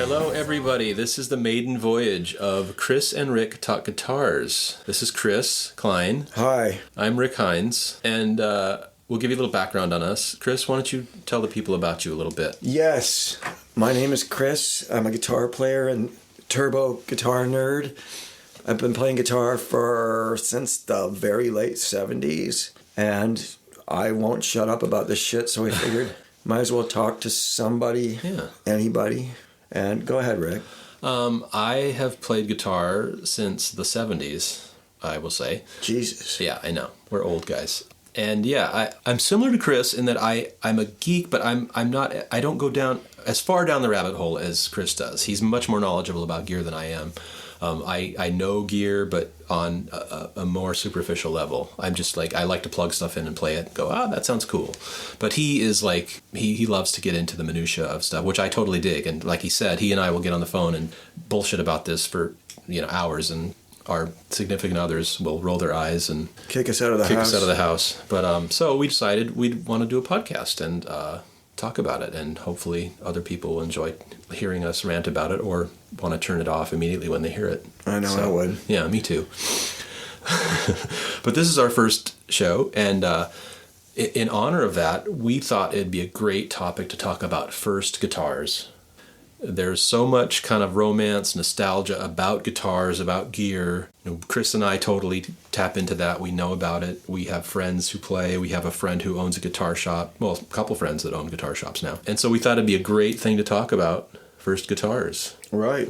Hello, everybody. This is the maiden voyage of Chris and Rick Talk Guitars. This is Chris Klein. Hi. I'm Rick Hines, and we'll give you a little background on us. Chris, why don't you tell the people about you a little bit? Yes. My name is Chris. I'm a guitar player and turbo guitar nerd. I've been playing guitar since the very late 70s, and I won't shut up about this shit, so I figured might as well talk to somebody, anybody. And go ahead, Rick. I have played guitar since the 70s, I will say. Jesus. Yeah, I know. We're old guys. And yeah, I'm similar to Chris in that I'm a geek, but I'm not. I don't go down as far down the rabbit hole as Chris does. He's much more knowledgeable about gear than I am. I know gear, but on a more superficial level. I'm just like, I like to plug stuff in and play it and go, that sounds cool. But he is like, he loves to get into the minutia of stuff, which I totally dig. And like he said, he and I will get on the phone and bullshit about this for, hours, and our significant others will roll their eyes and kick us out of the house. But so we decided we'd want to do a podcast and talk about it, and hopefully other people will enjoy hearing us rant about it or want to turn it off immediately when they hear it. I know, I would. Yeah, me too. But this is our first show, and in honor of that, we thought it'd be a great topic to talk about first guitars. There's so much kind of romance, nostalgia about guitars, about gear. Chris and I totally tap into that. We know about it. We have friends who play. We have a friend who owns a guitar shop. Well, a couple friends that own guitar shops now. And so we thought it'd be a great thing to talk about, first guitars. Right.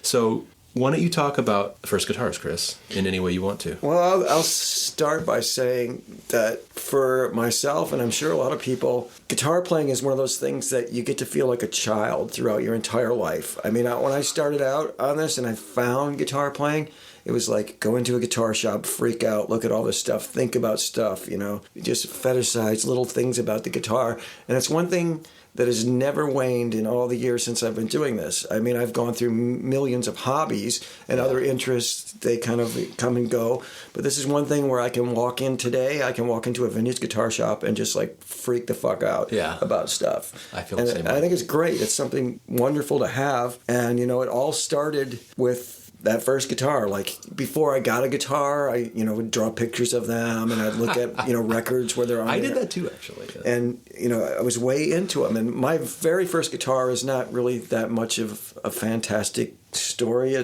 So why don't you talk about first guitars, Chris, in any way you want to? Well, I'll start by saying that for myself, and I'm sure a lot of people, guitar playing is one of those things that you get to feel like a child throughout your entire life. I mean, when I started out on this and I found guitar playing, it was like go into a guitar shop, freak out, look at all this stuff, think about stuff, just fetishize little things about the guitar. And it's one thing that has never waned in all the years since I've been doing this. I mean, I've gone through millions of hobbies and other interests. They kind of come and go. But this is one thing where I can walk in today. I can walk into a vintage guitar shop and just like freak the fuck out about stuff. I feel the same way. I think it's great. It's something wonderful to have. And, it all started with that first guitar. Like before I got a guitar, I would draw pictures of them and I'd look at records where they're on. I did that too, actually. Yeah. And I was way into them. And my very first guitar is not really that much of a fantastic story.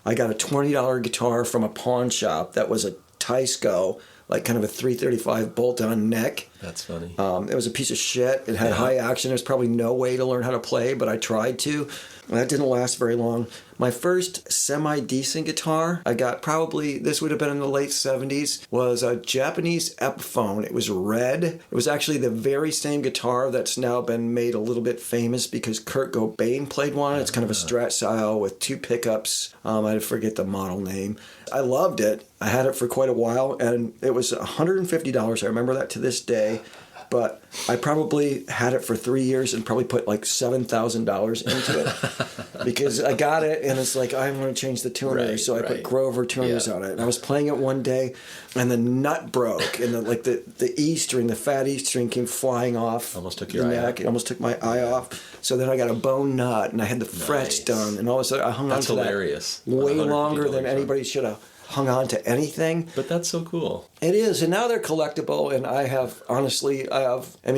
I got a $20 guitar from a pawn shop that was a Teisco, like kind of a 335 bolt-on neck. That's funny. It was a piece of shit. It had high action. There's probably no way to learn how to play, but I tried to. And that didn't last very long. My first semi-decent guitar, I got this would have been in the late 70s, was a Japanese Epiphone. It was red. It was actually the very same guitar that's now been made a little bit famous because Kurt Cobain played one. It's kind of a Strat style with two pickups. I forget the model name. I loved it. I had it for quite a while, and it was $150. I remember that to this day. But I probably had it for 3 years and probably put like $7,000 into it because I got it and it's like, I want to change the tuner. So I put Grover tuners on it. And I was playing it one day and the nut broke and the E string, the fat E string came flying off. Almost took your eye off. It almost took my eye off. So then I got a bone nut and I had the frets done and all of a sudden I hung on to hilarious. That way longer than anybody should have hung on to anything. But that's so cool. It is, and now they're collectible, and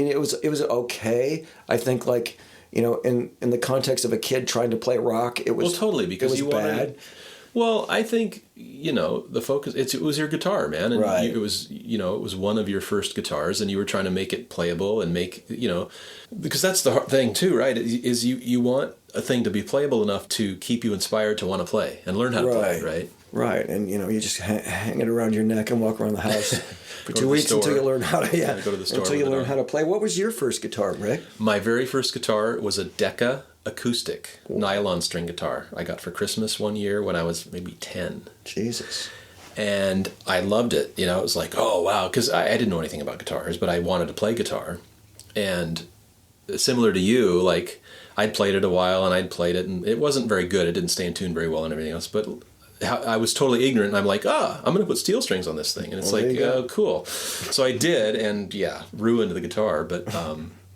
it was okay. I think in the context of a kid trying to play rock, it was totally, because it was bad. Well, I think, the focus, it was your guitar, man. And right. It was one of your first guitars and you were trying to make it playable and because that's the hard thing too, right? Is you want a thing to be playable enough to keep you inspired to want to play and learn how to play, right? Right, and you just hang it around your neck and walk around the house for 2 weeks until you learn how to go to the store until you learn how to play. What was your first guitar, Rick? My very first guitar was a Decca acoustic nylon string guitar I got for Christmas one year when I was maybe 10. Jesus. And I loved it. It was like, oh wow, because I didn't know anything about guitars, but I wanted to play guitar. And similar to you, like I'd played it a while and I'd played it and it wasn't very good. It didn't stay in tune very well and everything else, but I was totally ignorant, and I'm like, I'm going to put steel strings on this thing. And it's cool. So I did, and ruined the guitar, but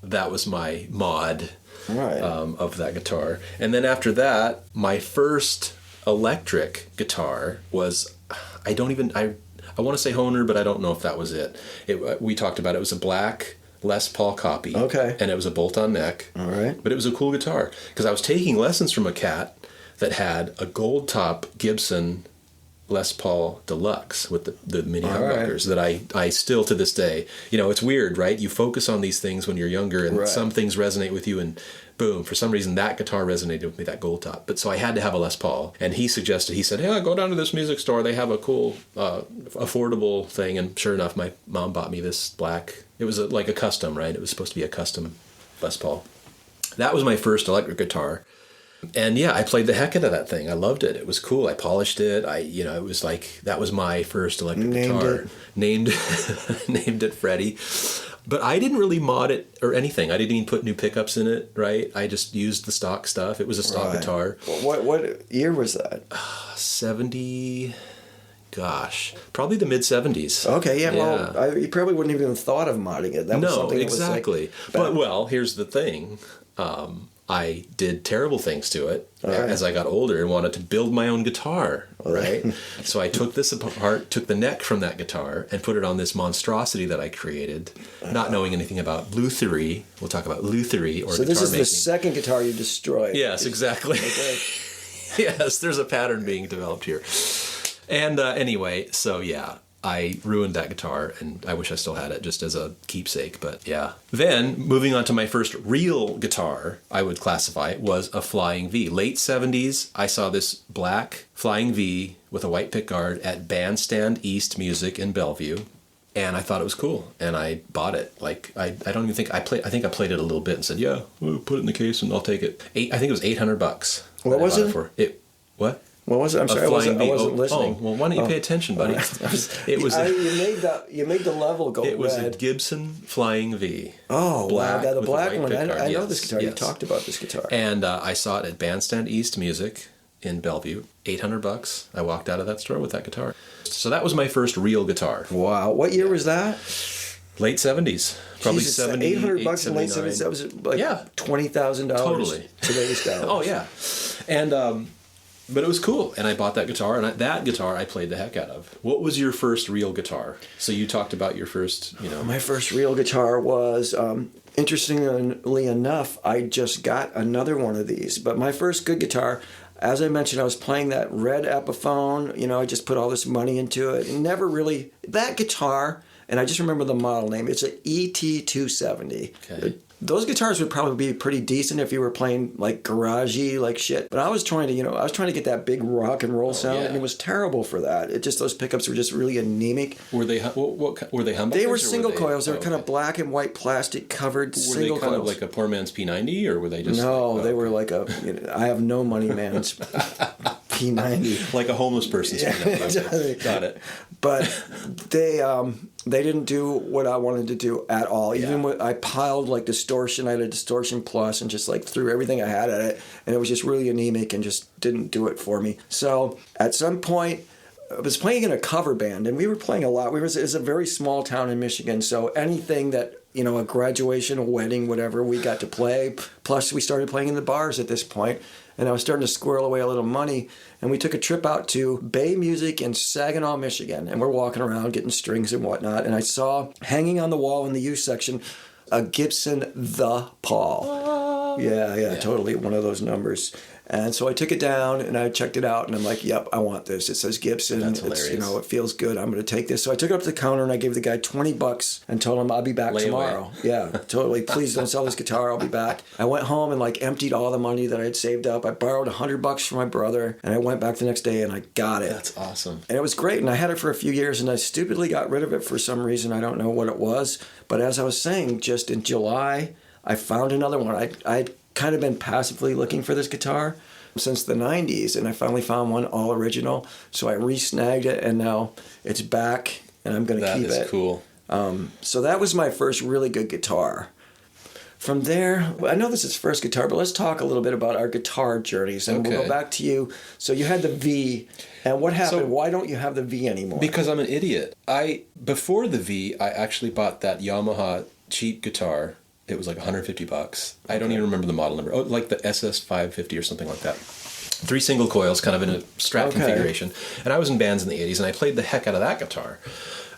that was my mod Right. Of that guitar. And then after that, my first electric guitar was, I want to say Hohner, but I don't know if that was it. We talked about it. It was a black Les Paul copy. Okay. And it was a bolt-on neck. All right. But it was a cool guitar because I was taking lessons from a cat that had a gold top Gibson Les Paul Deluxe with the mini humbuckers that I still to this day, it's weird, right? You focus on these things when you're younger and some things resonate with you and boom, for some reason that guitar resonated with me, that gold top. But so I had to have a Les Paul. And he said, hey, go down to this music store. They have a cool, affordable thing. And sure enough, my mom bought me this black, it was like a custom, right? It was supposed to be a custom Les Paul. That was my first electric guitar. And yeah, I played the heck out of that thing. I loved it. It was cool. I polished it. It was like, that was my first electric guitar. Named it Freddie. But I didn't really mod it or anything. I didn't even put new pickups in it, right? I just used the stock stuff. It was a stock guitar. What year was that? 70... Gosh, probably the mid 70s. Okay, yeah. Well, you probably wouldn't even have thought of modding it. That was something exactly. That was but here's the thing. I did terrible things to it as I got older and wanted to build my own guitar, right? So I took this apart, took the neck from that guitar, and put it on this monstrosity that I created, not knowing anything about luthery. We'll talk about luthery or guitar making. So this is the second guitar you destroyed. Yes, exactly. Okay. Yes, there's a pattern being developed here. And anyway, so yeah, I ruined that guitar, and I wish I still had it just as a keepsake, but yeah. Then, moving on to my first real guitar, I would classify, was a Flying V. Late 70s, I saw this black Flying V with a white pickguard at Bandstand East Music in Bellevue, and I thought it was cool, and I bought it. Like, I don't even think I played it a little bit and said, yeah, we'll put it in the case and I'll take it. I think it was $800. What was it? What? What was it? I'm sorry, I wasn't listening. Oh, well, why don't you pay attention, buddy? You made the level go red. It was a Gibson Flying V. Oh, black, wow, the black one. I know yes, this guitar. Yes. You talked about this guitar. And I saw it at Bandstand East Music in Bellevue. $800. I walked out of that store with that guitar. So that was my first real guitar. Wow. What year was that? Late 70s. Probably Jesus, 70, $800 in late 70s. That was like $20,000. Totally. Today's dollars. Oh, yeah. And... but it was cool, and I bought that guitar, and that guitar I played the heck out of. What was your first real guitar? So you talked about your first, My first real guitar was, interestingly enough, I just got another one of these. But my first good guitar, as I mentioned, I was playing that red Epiphone. I just put all this money into it. And never really... That guitar, and I just remember the model name, it's an ET270. Okay. Those guitars would probably be pretty decent if you were playing like garagey like shit. But I was trying to get that big rock and roll sound, and it was terrible for that. It just, those pickups were just really anemic. Were they what were they humbuckers? They were single coils. They were kind of black and white plastic covered single coils. Were they kind of like a poor man's P90, or were they just? No, they were like a. I have no money man's P90. Like a homeless person's P90. Got it. But they didn't do what I wanted to do at all. Even when I piled like distortion, I had a distortion plus and just like threw everything I had at it, and it was just really anemic and just didn't do it for me. So at some point, I was playing in a cover band, and we were playing a lot. It was a very small town in Michigan, so anything that, a graduation, a wedding, whatever, we got to play. Plus, we started playing in the bars at this point, and I was starting to squirrel away a little money. And we took a trip out to Bay Music in Saginaw, Michigan, and we're walking around getting strings and whatnot. And I saw hanging on the wall in the U section a Gibson The Paul. Yeah, totally one of those numbers. And so I took it down and I checked it out, and I'm like, yep, I want this. It says Gibson. That's hilarious. It feels good. I'm going to take this. So I took it up to the counter and I gave the guy $20 and told him I'll be back tomorrow. Yeah, totally. Please don't sell this guitar. I'll be back. I went home and emptied all the money that I had saved up. I borrowed $100 from my brother, and I went back the next day and I got it. That's awesome. And it was great. And I had it for a few years, and I stupidly got rid of it for some reason. I don't know what it was. But as I was saying, just in July, I found another one. I'd kind of been passively looking for this guitar since the 90s, and I finally found one all original. So I re-snagged it, and now it's back, and I'm going to keep it. That is cool. So that was my first really good guitar. From there, I know this is first guitar, but let's talk a little bit about our guitar journeys, and we'll go back to you. So you had the V, and what happened? Why don't you have the V anymore? Because I'm an idiot. Before the V, I actually bought that Yamaha cheap guitar. It was like $150. I don't even remember the model number. Oh, like the SS 550 or something like that. 3 single coils, kind of in a Strat configuration. And I was in bands in the 80s, and I played the heck out of that guitar.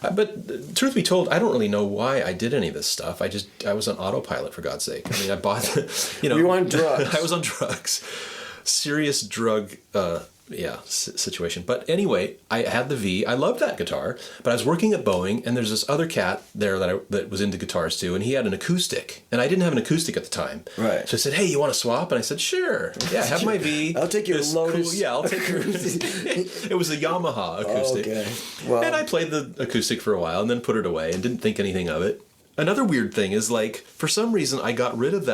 But truth be told, I don't really know why I did any of this stuff. I was on autopilot, for God's sake. I mean, I bought, You were on drugs. I was on drugs. Serious drug situation. But anyway, I had the V. I loved that guitar, but I was working at Boeing, and there's this other cat there that was into guitars too, and he had an acoustic, and I didn't have an acoustic at the time. Right. So I said, "Hey, you want to swap?" And I said, "Sure. Yeah, have my V. I'll take your Lotus. Cool, yeah, I'll take your." It was a Yamaha acoustic. Okay. Well, and I played the acoustic for a while, and then put it away, and didn't think anything of it. Another weird thing is, like, for some reason, I got rid of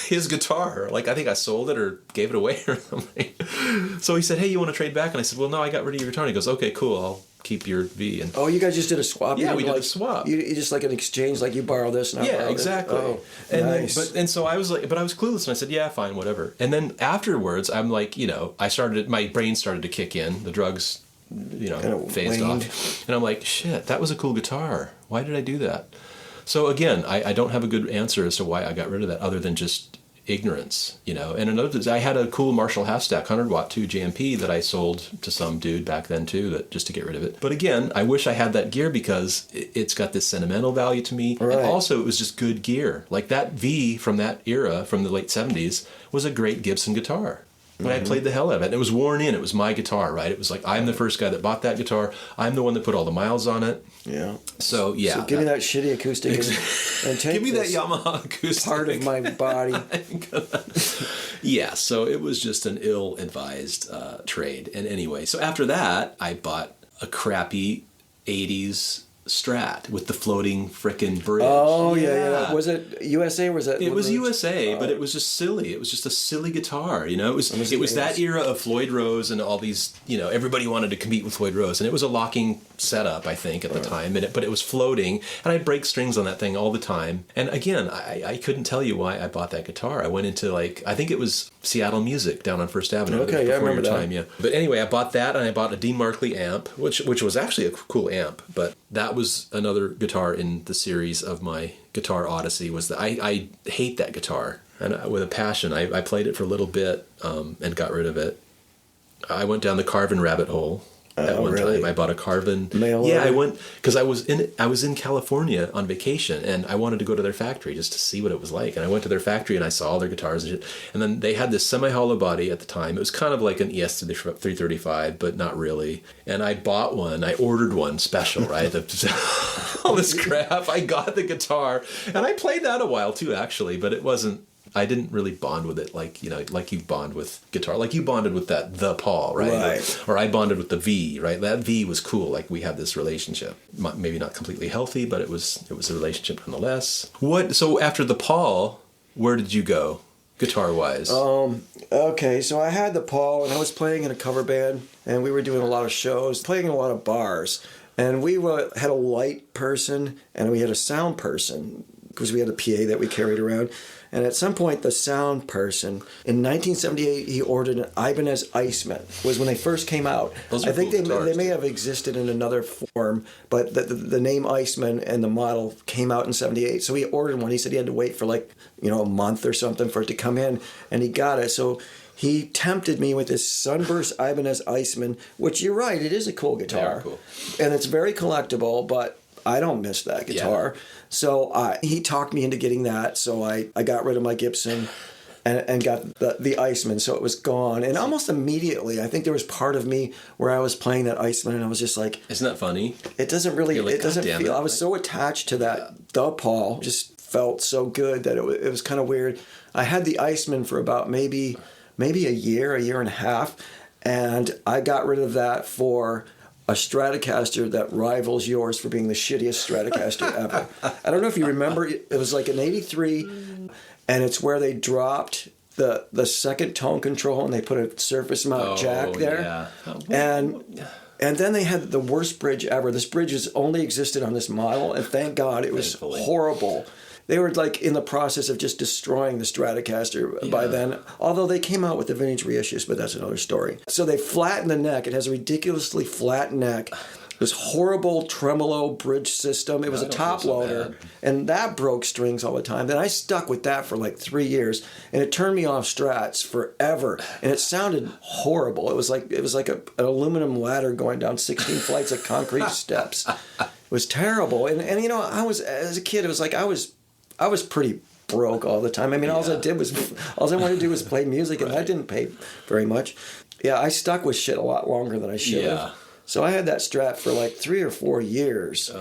his guitar. Like, I think I sold it or gave it away or something. So he said, "Hey, you want to trade back?" And I said, "Well, no, I got rid of your guitar." And he goes, "Okay, cool, I'll keep your V." And you guys just did a swap? Yeah, we did a swap. You just like an exchange, like you borrow this and I borrow exactly. this? Oh, and nice. And so I was like, but I was clueless, and I said, "Yeah, fine, whatever." And then afterwards, I'm like, my brain started to kick in. The drugs, kind of phased waned off. And I'm like, shit, that was a cool guitar. Why did I do that? So again, I don't have a good answer as to why I got rid of that, other than just ignorance, And another, I had a cool Marshall half-stack 100-watt 2 JMP that I sold to some dude back then too, just to get rid of it. But again, I wish I had that gear because it's got this sentimental value to me. Right. And also it was just good gear. Like that V from that era, from the late 70s, was a great Gibson guitar. But I played the hell out of it. And it was worn in. It was my guitar, right? It was like, I'm the first guy that bought that guitar. I'm the one that put all the miles on it. Yeah. So, yeah. So give me that shitty acoustic and take give me that this Yamaha acoustic. part of my body. Yeah, so it was just an ill-advised trade. And anyway, so after that, I bought a crappy 80s Strat with the floating frickin' bridge. Oh, yeah. Was it USA or was it? It was USA, but it was just silly. It was just a silly guitar, It was that era of Floyd Rose and all these, everybody wanted to compete with Floyd Rose. And it was a locking setup, I think, at the time. But it was floating, and I'd break strings on that thing all the time. And again, I couldn't tell you why I bought that guitar. I went into, I think it was Seattle Music down on First Avenue. Okay, I remember your time, yeah. But anyway, I bought that, and I bought a Dean Markley amp, which was actually a cool amp, but that was another guitar in the series of my guitar odyssey. Was that I hate that guitar, and with a passion. I played it for a little bit and got rid of it. I went down the Carvin rabbit hole at one time. I bought a Carvin. Yeah, I went because I was in California on vacation, and I wanted to go to their factory just to see what it was like. And I went to their factory, and I saw all their guitars and shit. And then they had this semi-hollow body at the time. It was kind of like an ES-335, but not really. And I bought one. I ordered one special, right? All this crap. I got the guitar, and I played that a while too, actually. But it wasn't. I didn't really bond with it like you bond with guitar. Like you bonded with that the Paul, right? Or I bonded with the V, right? That V was cool. Like we had this relationship. Maybe not completely healthy, but it was a relationship nonetheless. So after the Paul, where did you go, guitar-wise? Okay, so I had the Paul, and I was playing in a cover band, and we were doing a lot of shows, playing in a lot of bars. And we had a light person, and we had a sound person, because we had a PA that we carried around. And at some point, the sound person, in 1978, he ordered an Ibanez Iceman. Was when they first came out. Those are I think cool guitars, they may have existed in another form, but the name Iceman and the model came out in 78. So he ordered one. He said he had to wait for a month or something for it to come in, and he got it. So he tempted me with this Sunburst Ibanez Iceman, which you're right, it is a cool guitar. Cool. And it's very collectible, but I don't miss that guitar. Yeah. So he talked me into getting that. So I got rid of my Gibson and got the Iceman. So it was gone. And almost immediately, I think there was part of me where I was playing that Iceman and I was just like... Isn't that funny? It doesn't really... Like, it doesn't feel... I was so attached to that. The Paul just felt so good that it was kind of weird. I had the Iceman for about maybe a year and a half. And I got rid of that for... a Stratocaster that rivals yours for being the shittiest Stratocaster ever. I don't know if you remember, it was like an 83, and it's where they dropped the second tone control and they put a surface mount jack there. Yeah. And then they had the worst bridge ever. This bridge has only existed on this model, and thank God it was horrible. They were in the process of just destroying the Stratocaster by then, although they came out with the vintage reissues, but that's another story. So they flattened the neck. It has a ridiculously flat neck, this horrible tremolo bridge system. It was a top loader, and that broke strings all the time. Then I stuck with that for like 3 years, and it turned me off Strats forever. And it sounded horrible. It was like an aluminum ladder going down 16 flights of concrete steps. It was terrible. And you know, I was, as a kid, it was like I was pretty broke all the time. I mean, all I wanted to do was play music, and that didn't pay very much. Yeah, I stuck with shit a lot longer than I should have. So I had that Strat for like 3 or 4 years.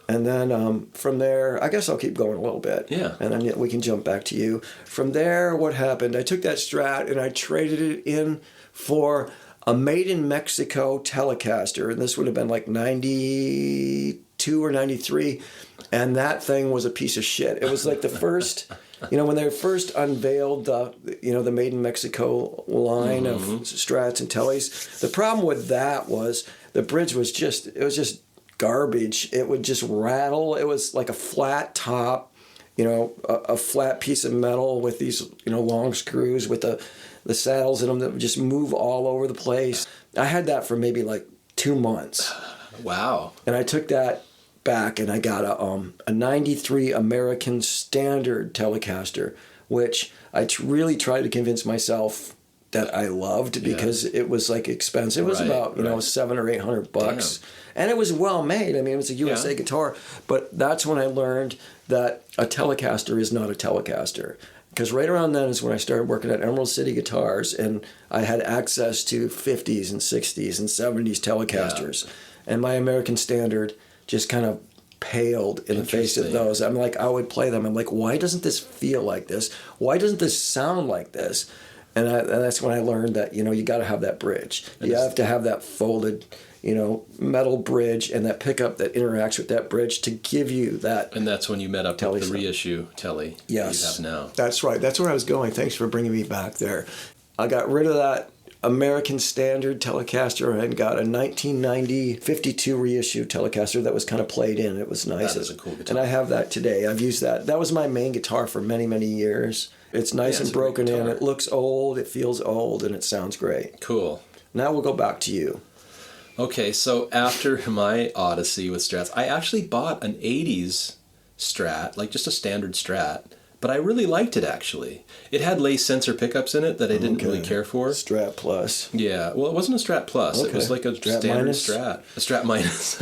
And then from there, I guess I'll keep going a little bit. Yeah. And then we can jump back to you. From there, what happened? I took that Strat and I traded it in for a Maiden Mexico Telecaster. And this would have been like 92 or 93. And that thing was a piece of shit. It was like the first... You know, when they first unveiled the Maiden Mexico line of Strats and Tellys, the problem with that was the bridge was just garbage. It would just rattle. It was like a flat top, you know, a flat piece of metal with these, you know, long screws with the saddles in them that would just move all over the place. I had that for maybe like 2 months. Wow. And I took that back and I got a 93 American Standard Telecaster, which I really tried to convince myself that I loved because it was like expensive. It was about, you know, $700 or $800. Damn. And it was well made. I mean, it was a USA guitar, but that's when I learned that a Telecaster is not a Telecaster. Because right around then is when I started working at Emerald City Guitars, and I had access to 50s and 60s and 70s Telecasters. And my American Standard just kind of paled in the face of those. I'm like, I would play them. I'm like, why doesn't this feel like this? Why doesn't this sound like this? And that's when I learned that, you know, you got to have that bridge. You have to have that folded, you know, metal bridge and that pickup that interacts with that bridge to give you that. And that's when you met up with the reissue Telly you have now. That's right. That's where I was going. Thanks for bringing me back there. I got rid of that American Standard Telecaster and got a 1990 52 reissue Telecaster that was kind of played in. It was nice. That is a cool guitar. And I have that today. I've used that. That was my main guitar for many, many years. It's nice and broken in. It looks old, it feels old, and it sounds great. Cool. Now we'll go back to you. Okay, so after my odyssey with Strats, I actually bought an 80s Strat, like just a standard Strat. But I really liked it, actually. It had lace sensor pickups in it that I didn't really care for. Strat Plus. Yeah, well, it wasn't a Strat Plus. It was like a Strat standard minus? Strat. A Strat Minus.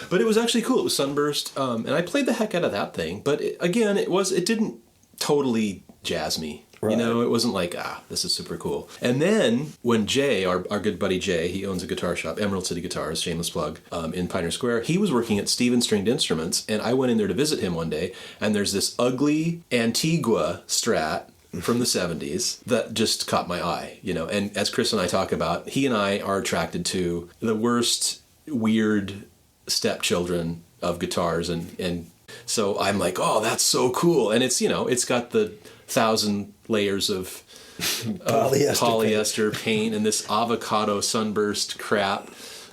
But it was actually cool. It was sunburst. And I played the heck out of that thing. But again, it didn't totally jazz me. Right. You know, it wasn't like, this is super cool. And then when Jay, our good buddy Jay, he owns a guitar shop, Emerald City Guitars, shameless plug, in Pioneer Square. He was working at Stevens Stringed Instruments, and I went in there to visit him one day, and there's this ugly Antigua Strat from the 70s that just caught my eye, you know. And as Chris and I talk about, he and I are attracted to the worst, weird stepchildren of guitars, and so I'm like, oh, that's so cool. And it's, you know, it's got the 1,000 layers of polyester paint and this avocado sunburst crap.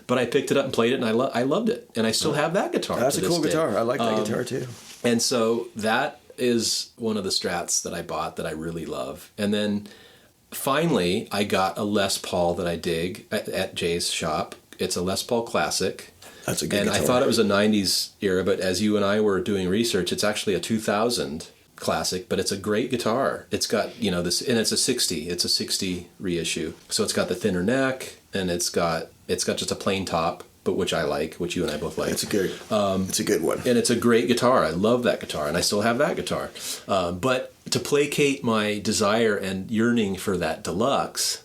But I picked it up and played it, and I loved it. And I still have that guitar. That's a cool guitar. I like that guitar too. And so that is one of the Strats that I bought that I really love. And then finally, I got a Les Paul that I dig at Jay's shop. It's a Les Paul Classic. That's a good guitar. And I thought it was a 90s era, but as you and I were doing research, it's actually a 2000 classic, but it's a great guitar. It's got, you know, this, and it's a 60 reissue. So it's got the thinner neck, and it's got just a plain top, but which I like, which you and I both like. It's a good one. And it's a great guitar. I love that guitar, and I still have that guitar. But to placate my desire and yearning for that deluxe,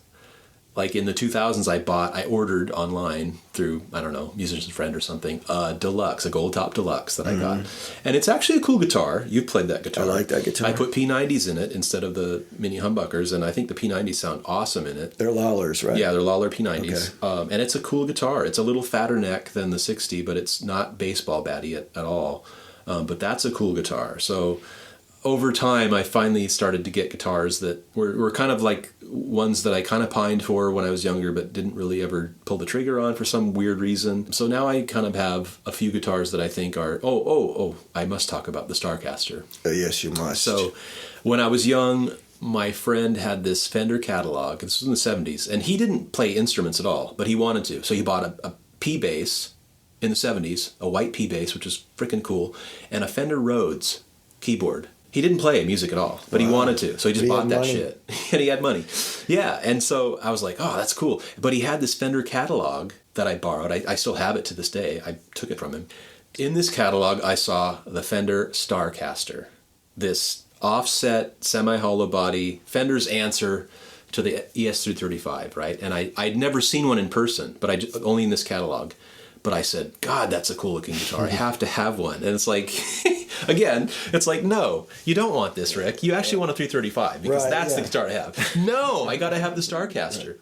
like in the 2000s, I ordered online through, I don't know, Musician's Friend or something, a gold top deluxe that I got. And it's actually a cool guitar. You've played that guitar. I like that guitar. I put P90s in it instead of the mini humbuckers, and I think the P90s sound awesome in it. They're Lawlers, right? Yeah, they're Lawler P90s. Okay. And it's a cool guitar. It's a little fatter neck than the 60, but it's not baseball batty at all. But that's a cool guitar. So over time, I finally started to get guitars that were kind of like ones that I kind of pined for when I was younger, but didn't really ever pull the trigger on for some weird reason. So now I kind of have a few guitars that I think are, I must talk about the Starcaster. Yes, you must. So when I was young, my friend had this Fender catalog. This was in the 70s, and he didn't play instruments at all, but he wanted to. So he bought a P bass, in the 70s, a white P bass, which is freaking cool, and a Fender Rhodes keyboard. He didn't play music at all, but he wanted to, so he just bought that shit. And he had money. Yeah, and so I was like, oh, that's cool. But he had this Fender catalog that I borrowed. I still have it to this day. I took it from him. In this catalog, I saw the Fender Starcaster, this offset semi-hollow body, Fender's answer to the ES-335, right? And I'd never seen one in person, but only in this catalog. But I said, God, that's a cool looking guitar. I have to have one. And it's like, again, it's like, no, you don't want this, Rick. You actually want a 335 because that's the guitar to have. No, I got to have the Starcaster.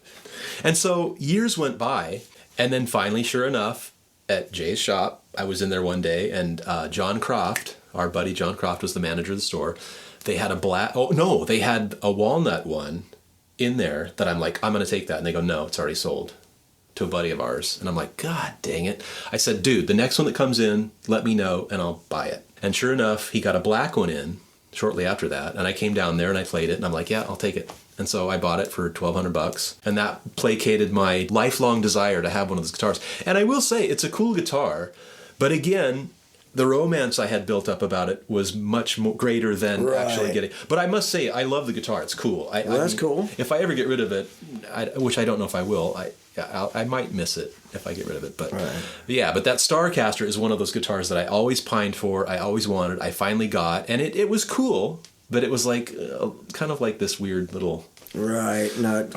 And so years went by, and then finally, sure enough, at Jay's shop, I was in there one day, and John Croft, our buddy John Croft was the manager of the store. They had they had a walnut one in there that I'm like, I'm going to take that. And they go, no, it's already sold to a buddy of ours. And I'm like, God dang it. I said, dude, the next one that comes in, let me know and I'll buy it. And sure enough, he got a black one in shortly after that. And I came down there and I played it and I'm like, yeah, I'll take it. And so I bought it for $1,200. And that placated my lifelong desire to have one of those guitars. And I will say, it's a cool guitar. But again, the romance I had built up about it was much more greater than actually getting. But I must say, I love the guitar. It's cool. That's cool. If I ever get rid of it, which I don't know if I will, I might miss it if I get rid of it. But yeah, but that Starcaster is one of those guitars that I always pined for. I always wanted. I finally got, and it was cool. But it was like kind of like this weird little not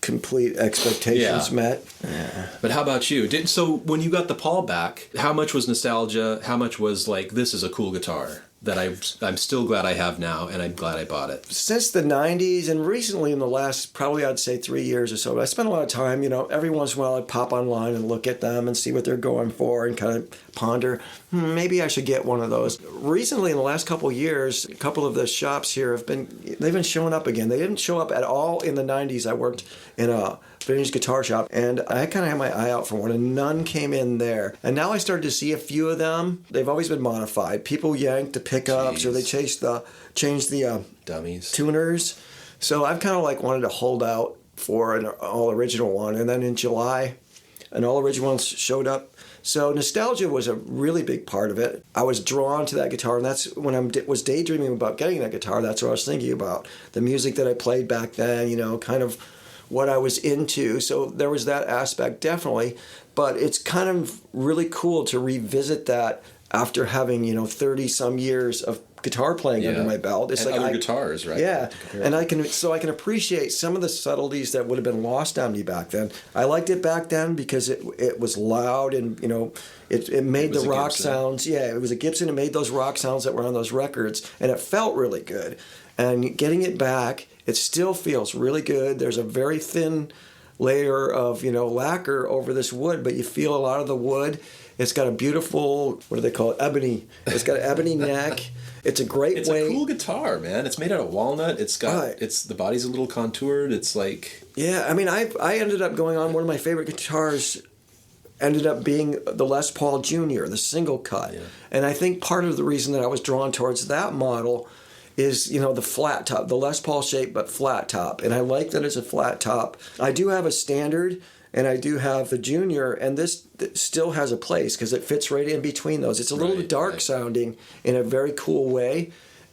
complete expectations met. Yeah. But how about you? So when you got the Paul back, how much was nostalgia? How much was like, this is a cool guitar that I'm still glad I have now, and I'm glad I bought it? Since the 90s, and recently in the last, probably I'd say 3 years or so, I spent a lot of time, every once in a while I'd pop online and look at them and see what they're going for and kind of ponder, maybe I should get one of those. Recently, in the last couple of years, a couple of the shops here they've been showing up again. They didn't show up at all in the 90s. I worked in a vintage guitar shop, and I kind of had my eye out for one, and none came in there. And now I started to see a few of them. They've always been modified. People yanked the pickups, or they changed the dummies, tuners. So I've kind of like wanted to hold out for an all original one. And then in July, an all original one showed up. So nostalgia was a really big part of it. I was drawn to that guitar, and that's when I was daydreaming about getting that guitar. That's what I was thinking about. The music that I played back then, kind of what I was into. So there was that aspect, definitely. But it's kind of really cool to revisit that after having, 30 some years of guitar playing under my belt. It's and like other guitars, right? Yeah. And I can appreciate some of the subtleties that would have been lost on me back then. I liked it back then because it was loud and, it made the rock sounds. Yeah, it was a Gibson. It made those rock sounds that were on those records, and it felt really good. And getting it back, it still feels really good. There's a very thin layer of, lacquer over this wood, but you feel a lot of the wood. It's got a beautiful, what do they call it? Ebony. It's got an ebony neck. It's a great It's a cool guitar, man. It's made out of walnut. It's got, the body's a little contoured. It's like... Yeah, I mean, I ended up going on, one of my favorite guitars ended up being the Les Paul Jr., the single cut. Yeah. And I think part of the reason that I was drawn towards that model is, the flat top, the Les Paul shape, but flat top. And I like that it's a flat top. I do have a standard, and I do have the Junior, and this still has a place because it fits right in between those. It's a little dark sounding in a very cool way.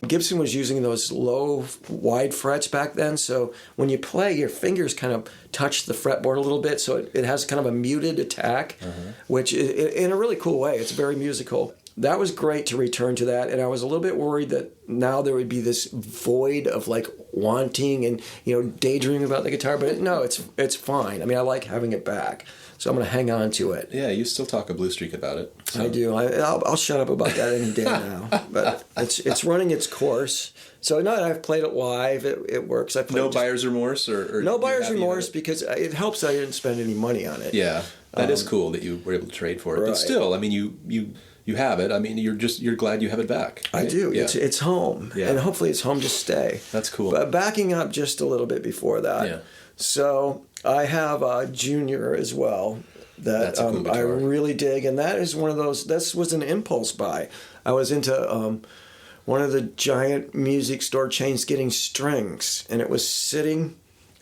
Gibson was using those low, wide frets back then, so when you play, your fingers kind of touch the fretboard a little bit, so it has kind of a muted attack, which is, in a really cool way. It's very musical. That was great to return to that, and I was a little bit worried that now there would be this void of like wanting and daydreaming about the guitar, but no, it's fine. I mean, I like having it back, so I'm going to hang on to it. Yeah, you still talk a blue streak about it. So. I do. I'll shut up about that any day now, but it's running its course. So now that I've played it live, it works. No buyer's remorse, or no buyer's remorse because it helps that I didn't spend any money on it. Yeah, that is cool that you were able to trade for it, but still, I mean, you have it. I mean, you're glad you have it back. Right? I do. Yeah. It's home, and hopefully it's home to stay. That's cool. But backing up just a little bit before that, so I have a Junior as well that I really dig, and that is one of those. This was an impulse buy. I was into one of the giant music store chains getting strings, and it was sitting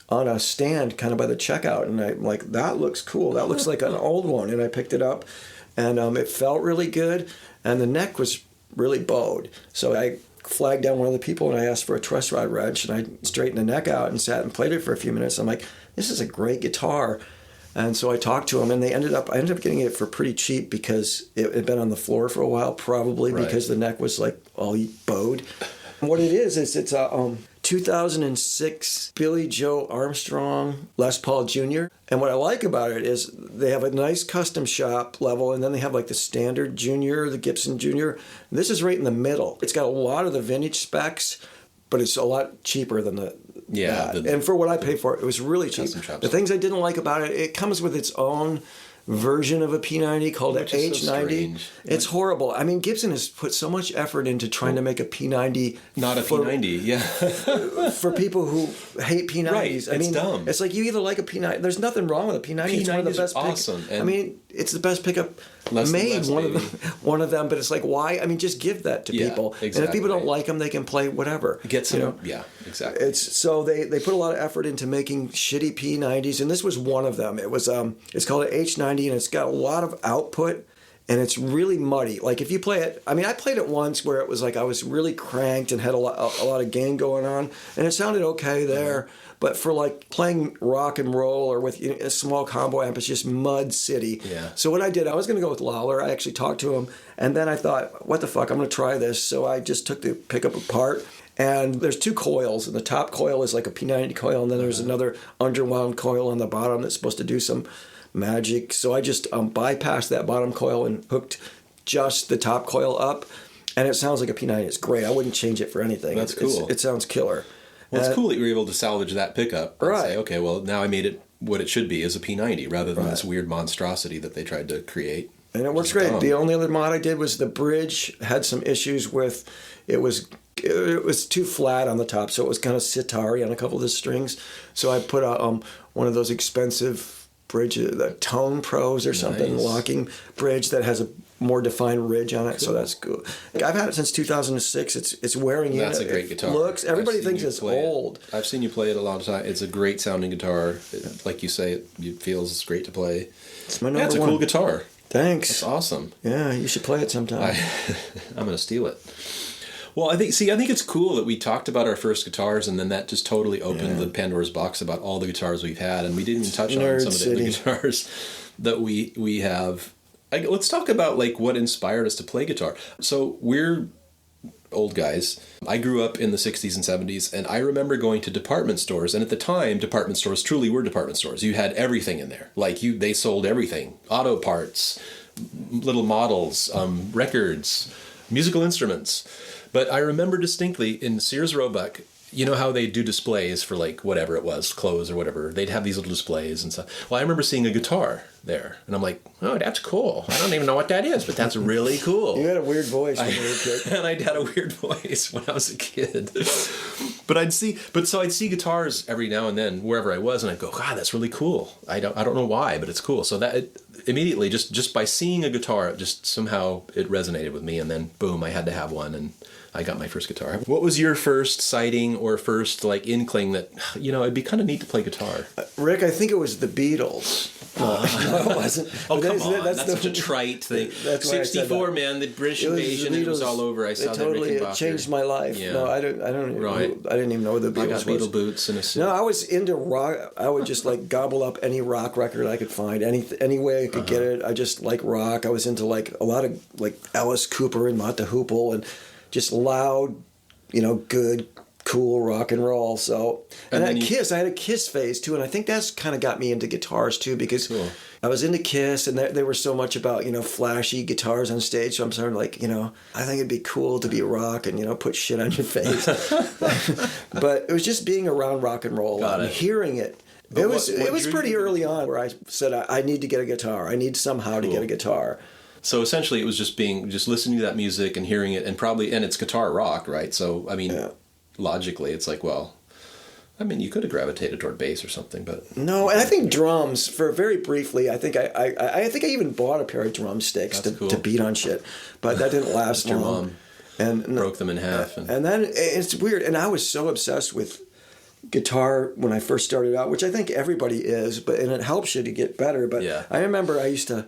on a stand kind of by the checkout, and I'm like, that looks cool. That looks like an old one, and I picked it up, and it felt really good, and the neck was really bowed. So I flagged down one of the people, and I asked for a truss rod wrench, and I straightened the neck out and sat and played it for a few minutes. I'm like, this is a great guitar. And so I talked to them, and I ended up getting it for pretty cheap because it had been on the floor for a while, probably because the neck was like all bowed. What it is it's a 2006 Billy Joe Armstrong Les Paul Jr. And what I like about it is they have a nice custom shop level, and then they have like the standard Junior, the Gibson Junior. And this is right in the middle. It's got a lot of the vintage specs, but it's a lot cheaper than and for what I paid for it, it was really cheap. The things I didn't like about it, it comes with its own version of a P90 called an H90. It's horrible. I mean, Gibson has put so much effort into trying to make a P90. Not a P90, yeah. For people who hate P90s. Right, I mean, dumb. It's like you either like a P90. There's nothing wrong with a P90. It's one of the best awesome. I mean, it's the best pickup made, one of them, but it's like, why? I mean, just give that to people. Exactly. And if people don't like them, they can play whatever. Get some, yeah, exactly. So they put a lot of effort into making shitty P90s, and this was one of them. It was it's called an H90, and it's got a lot of output, and it's really muddy. Like if you play it, I mean, I played it once where it was like I was really cranked and had a lot of gain going on, and it sounded okay there. But for like playing rock and roll or with a small combo amp, it's just mud city. Yeah. So what I did, I was going to go with Lawler. I actually talked to him, and then I thought, what the fuck, I'm going to try this. So I just took the pickup apart, and there's two coils, and the top coil is like a P90 coil, and then there's another underwound coil on the bottom that's supposed to do some magic. So I just bypassed that bottom coil and hooked just the top coil up, and it sounds like a P90. It's great. I wouldn't change it for anything. That's cool. It sounds killer. Well, it's cool that you were able to salvage that pickup and right. say, okay, well, now I made it what it should be as a P90 rather than this weird monstrosity that they tried to create. And it works great. The only other mod I did was the bridge had some issues with it was too flat on the top, so it was kind of sitar-y on a couple of the strings. So I put one of those expensive bridges, the Tone Pros or something, locking bridge that has a more defined ridge on it. Cool. So that's cool. I've had it since 2006. It's wearing in. That's a great guitar. Everybody thinks it's old. I've seen you play it a lot of time. It's a great sounding guitar. Like you say, it feels great to play. It's my number one. It's a cool guitar. Thanks. That's awesome. Yeah, you should play it sometime. I'm going to steal it. Well, I think it's cool that we talked about our first guitars, and then that just totally opened the Pandora's box about all the guitars we've had, and we didn't even touch on some of the guitars that we have. Let's talk about like what inspired us to play guitar. So we're old guys. I grew up in the 60s and 70s, and I remember going to department stores, and at the time, department stores truly were department stores. You had everything in there. Like they sold everything. Auto parts, little models, records, musical instruments. But I remember distinctly in Sears Roebuck, you know how they do displays for like whatever it was, clothes or whatever. They'd have these little displays and stuff. Well, I remember seeing a guitar there, and I'm like, oh, that's cool. I don't even know what that is, but that's really cool. You had a weird voice when you were a kid. And I had a weird voice when I was a kid. I'd see guitars every now and then wherever I was, and I'd go, God, that's really cool. I don't know why, but it's cool. So that immediately, just by seeing a guitar, just somehow it resonated with me, and then boom, I had to have one, and I got my first guitar. What was your first sighting or first like inkling that, it'd be kind of neat to play guitar? Rick, I think it was the Beatles. No, it wasn't. Oh, come on. That's such a trite thing. 64, man, the British invasion, it was all over. I saw that Rickenbacker. It changed my life. Yeah. No, I didn't even know what the Beatles was. I got Beatle boots and a suit. No, I was into rock. I would just like gobble up any rock record I could find. Any way I could get it. I just like rock. I was into like a lot of like Alice Cooper and Mott the Hoople and just loud, good, cool rock and roll. So, and I had a Kiss phase too, and I think that's kind of got me into guitars too, because I was into Kiss, and they were so much about flashy guitars on stage. So I'm sort of like I think it'd be cool to be rock and put shit on your face. But it was just being around rock and roll and hearing it. It was pretty early on where I said I need to get a guitar. I need somehow to get a guitar. So essentially, it was just listening to that music and hearing it, and it's guitar rock, right? So I mean, logically, it's like, well, I mean, you could have gravitated toward bass or something, but no. And I think drums, for very briefly, I think I even bought a pair of drumsticks to beat on shit, but that didn't last long. Your mom broke them in half, and then it's weird. And I was so obsessed with guitar when I first started out, which I think everybody is, and it helps you to get better. But Yeah. I remember I used to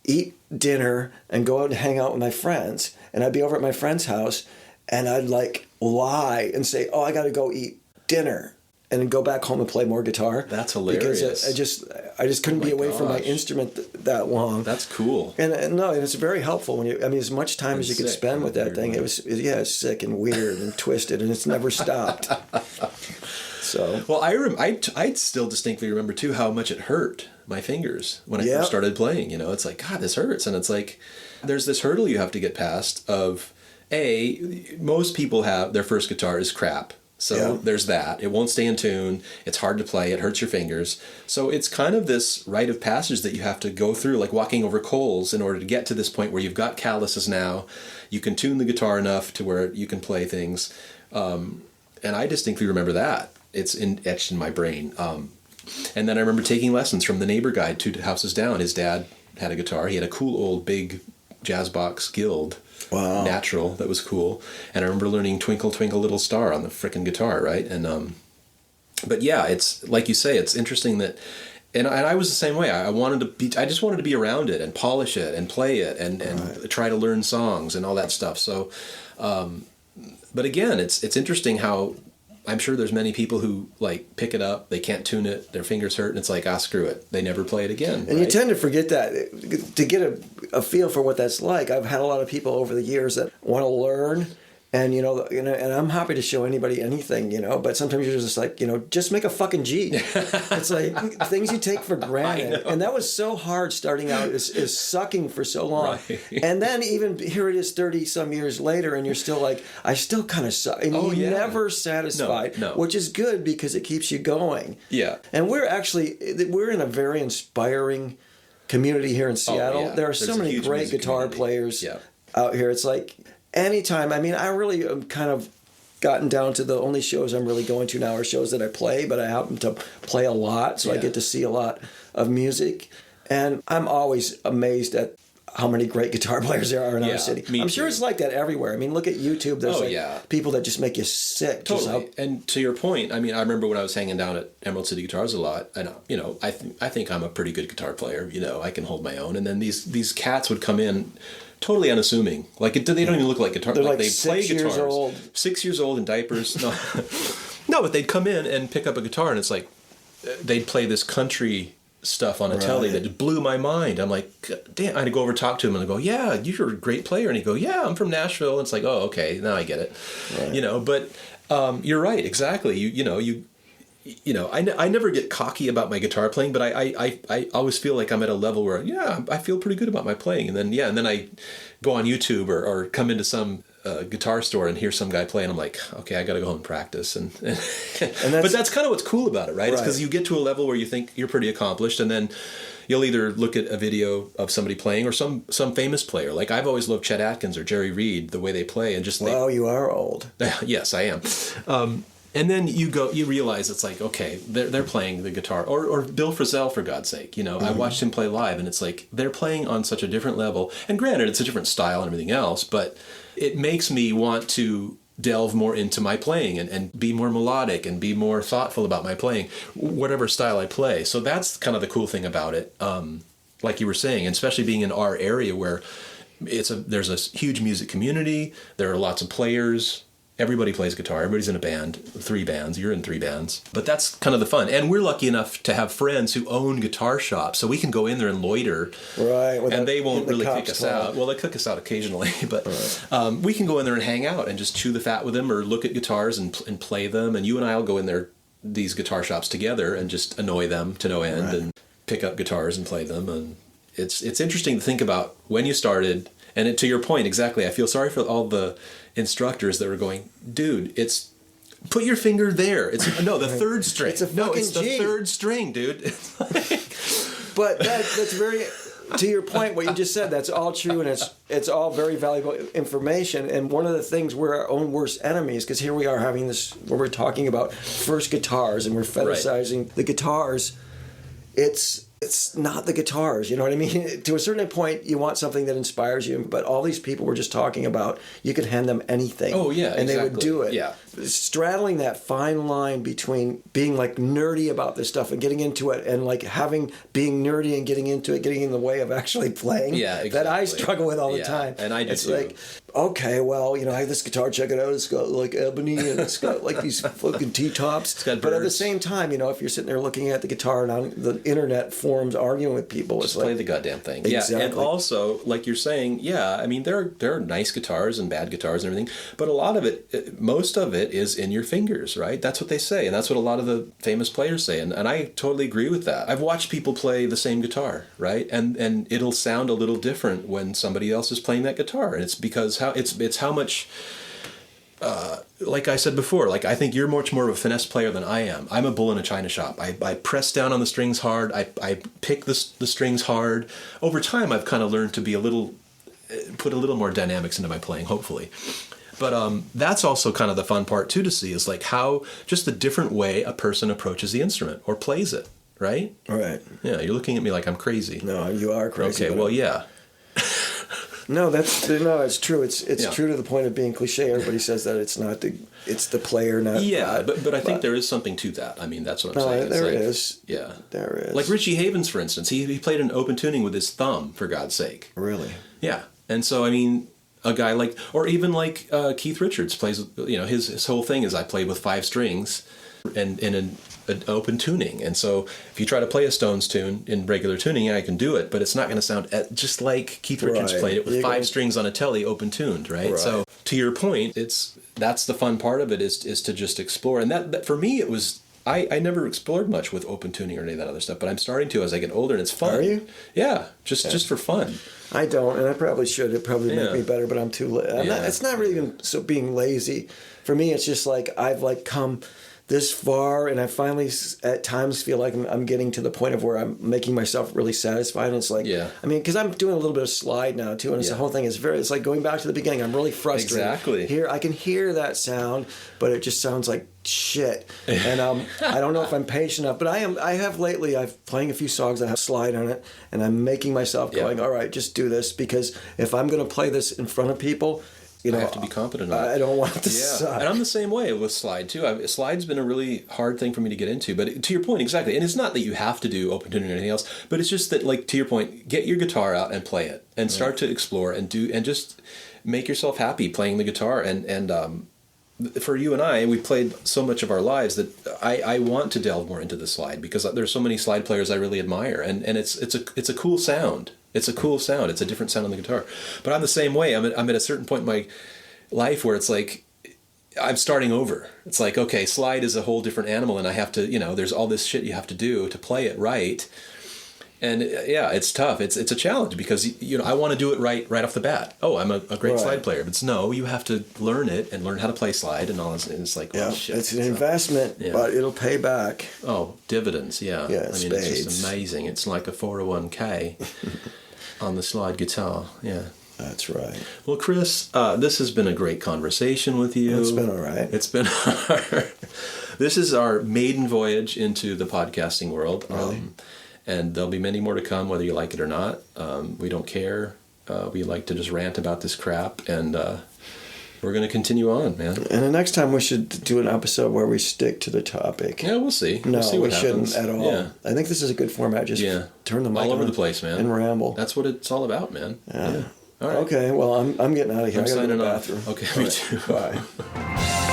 eat dinner and go out and hang out with my friends, and I'd be over at my friend's house, and I'd like lie and say, "Oh, I got to go eat dinner," and then go back home and play more guitar. That's hilarious. Because I just couldn't be away from my instrument that long. That's cool. And it's very helpful when as much time as you can spend with that thing. It's sick and weird and twisted, and it's never stopped. So. Well, I still distinctly remember too how much it hurt my fingers when I first started playing. It's like, God, this hurts, and it's like there's this hurdle you have to get past of most people have their first guitar is crap. So there's that. It won't stay in tune. It's hard to play. It hurts your fingers. So it's kind of this rite of passage that you have to go through, like walking over coals in order to get to this point where you've got calluses now. You can tune the guitar enough to where you can play things. And I distinctly remember that. It's etched in my brain. And then I remember taking lessons from the neighbor guy 2 houses down. His dad had a guitar. He had a cool old big jazz box Guild. Wow. Natural, that was cool. And I remember learning Twinkle Twinkle Little Star on the frickin' guitar, right? And but yeah, it's like you say, it's interesting that, and I was the same way. I just wanted to be around it and polish it and play it and try to learn songs and all that stuff. So, but again, it's interesting how I'm sure there's many people who like pick it up, they can't tune it, their fingers hurt, and it's like, screw it, they never play it again. And you tend to forget that. To get a feel for what that's like, I've had a lot of people over the years that want to learn, and and I'm happy to show anybody anything, but sometimes you're just like, just make a fucking G. It's like things you take for granted, and that was so hard starting out, is sucking for so long, right. And then even here it is 30 some years later, and you're still like, I still kind of suck, and you're never satisfied, no. which is good because it keeps you going. Yeah, and we're in a very inspiring community here in Seattle. There's so many great guitar players out here. It's like anytime, I really am kind of gotten down to the only shows I'm really going to now are shows that I play, but I happen to play a lot, so I get to see a lot of music. And I'm always amazed at how many great guitar players there are in our city. I'm sure it's like that everywhere. Look at YouTube. There's people that just make you sick. Totally. And to your point, I remember when I was hanging down at Emerald City Guitars a lot, and I think I'm a pretty good guitar player. I can hold my own. And then these cats would come in totally unassuming. Like they don't even look like guitar. They're like they 6 play years guitars. old. 6 years old in diapers. No, no, but they'd come in and pick up a guitar, and it's like they'd play this country stuff on a telly that blew my mind. I'm like, damn. I'd go over and talk to him and I'd go, yeah, you're a great player. And he'd go, yeah, I'm from Nashville. And it's like, oh, okay, now I get it. Right. But you're right, exactly. I never get cocky about my guitar playing, but I always feel like I'm at a level where, I feel pretty good about my playing. And then I go on YouTube or come into some guitar store and hear some guy play, and I'm like, okay, I got to go home and practice. And but that's kind of what's cool about it, right? It's because you get to a level where you think you're pretty accomplished, and then you'll either look at a video of somebody playing or some famous player. Like I've always loved Chet Atkins or Jerry Reed, the way they play, and just you are old. Yes, I am. And then you realize it's like, okay, they're playing the guitar, or Bill Frisell, for God's sake. I watched him play live, and it's like they're playing on such a different level. And granted, it's a different style and everything else, but it makes me want to delve more into my playing and be more melodic and be more thoughtful about my playing, whatever style I play. So that's kind of the cool thing about it. Like you were saying, and especially being in our area where there's a huge music community, there are lots of players. Everybody plays guitar. Everybody's in a band, 3 bands. You're in 3 bands. But that's kind of the fun. And we're lucky enough to have friends who own guitar shops, so we can go in there and loiter. Right. And they won't really kick us out. Well, they kick us out occasionally, but we can go in there and hang out and just chew the fat with them or look at guitars and play them. And you and I will go in there, these guitar shops together, and just annoy them to no end and pick up guitars and play them. And it's interesting to think about when you started. And to your point, exactly, I feel sorry for all the instructors that were going, dude, it's put your finger there. It's the third string. It's the third string, dude. But that's very, to your point, what you just said, that's all true, and it's all very valuable information. And one of the things, we're our own worst enemies, because here we are having this, where we're talking about first guitars, and we're fetishizing the guitars. It's not the guitars, you know what I mean? To a certain point, you want something that inspires you, but all these people we're just talking about, you could hand them anything. Oh, yeah, and they would do it. Yeah. straddling that fine line between being like nerdy about this stuff and getting into it, and like being nerdy and getting into it, getting in the way of actually playing. Yeah, exactly. That I struggle with all the time. And I do it's too. like, okay, well, you know, I have this guitar, check it out. It's got like ebony and it's got like these fucking T-tops. It's got but at the birds. same time, you know, if you're sitting there looking at the guitar and on the internet forums arguing with people, Just it's play like, the goddamn thing. Exactly. Yeah, and also, like you're saying, I mean, there are nice guitars and bad guitars and everything, but a lot of it, most of it is in your fingers, right? That's what they say, and that's what a lot of the famous players say, and I totally agree with that. I've watched people play the same guitar, right? And it'll sound a little different when somebody else is playing that guitar, and it's because it's how much... like I said before, like I think you're much more of a finesse player than I am. I'm a bull in a china shop. I press down on the strings hard. I pick the strings hard. Over time, I've kind of learned to be put a little more dynamics into my playing, hopefully. But that's also kind of the fun part too to see is like how just the different way a person approaches the instrument or plays it, right? right. Yeah, you're looking at me like I'm crazy. No, you are crazy. Okay, well, yeah. No, it's true. It's Yeah. true to the point of being cliche. Everybody says that it's the player, not Yeah, God. but I think there is something to that. I mean, that's what I'm saying. It's there like, is. Yeah. There is. Like Richie Havens, for instance, he played an open tuning with his thumb, for God's sake. Really? Yeah. And so, I mean, a guy like, or even like Keith Richards plays, you know, his whole thing is I played with 5 strings and in an open tuning. And so if you try to play a Stones tune in regular tuning, I can do it, but it's not going to sound just like Keith Richards Right. played it with You're 5 gonna- strings on a telly open tuned, right? So to your point, that's the fun part of it is to just explore. And that for me, it was, I never explored much with open tuning or any of that other stuff, but I'm starting to as I get older, and it's fun. Are you? Yeah, just for fun. I don't, and I probably should. It probably make Yeah. me better, but I'm too late. Yeah. It's not really even so being lazy. For me, it's just like I've like come this far, and I finally at times feel like I'm getting to the point of where I'm making myself really satisfied. And it's like, Yeah. I mean, because I'm doing a little bit of slide now too, and it's Yeah. the whole thing is it's like going back to the beginning. I'm really frustrated. Exactly. Here, I can hear that sound, but it just sounds like shit. And I don't know if I'm patient enough, but I have lately. I've playing a few songs that have slide on it, and I'm making myself going, all right, just do this, because if I'm going to play this in front of people, you know, I have to be competent on it. I don't want it to suck. And I'm the same way with slide too. Slide's been a really hard thing for me to get into, but to your point, exactly. And it's not that you have to do open tuning or anything else, but it's just that, like, to your point, get your guitar out and play it, and start to explore and just make yourself happy playing the guitar. And for you and I, we played so much of our lives that I want to delve more into the slide, because there's so many slide players I really admire, and it's a cool sound. It's a cool sound. It's a different sound on the guitar. But I'm the same way. I'm at a certain point in my life where it's like I'm starting over. It's like, okay, slide is a whole different animal, and I have to, you know, there's all this shit you have to do to play it right. And yeah, it's tough. It's a challenge, because, you know, I want to do it right off the bat. Oh, I'm a great slide player. But no, you have to learn it and learn how to play slide and all this. And it's like, oh, shit. It's an investment, but it'll pay back. Oh, dividends, yeah. Yeah, I mean, spades. it's just amazing. It's like a 401k on the slide guitar, yeah. That's right. Well, Chris, this has been a great conversation with you. It's been all right. It's been This is our maiden voyage into the podcasting world. Really? And there'll be many more to come, whether you like it or not. We don't care. We like to just rant about this crap, and we're going to continue on, man. And the next time we should do an episode where we stick to the topic. Yeah, we'll see. No, we'll see what we happens. shouldn't at all. Yeah. I think this is a good format. Just turn the mic all over on the place, man. and ramble. That's what it's all about, man. Yeah. All right. Okay, well, I'm getting out of here. I'm I gotta go to signing the off. bathroom. Okay, All me right, too. Bye.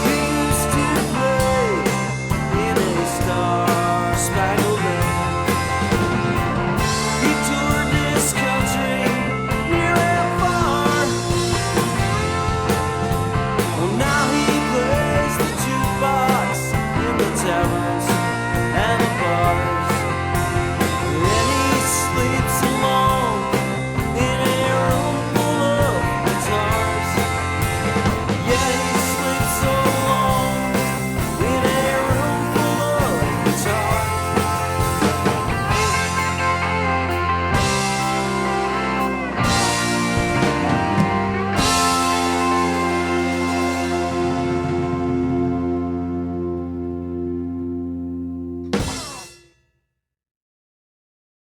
We used to play in a star-spangled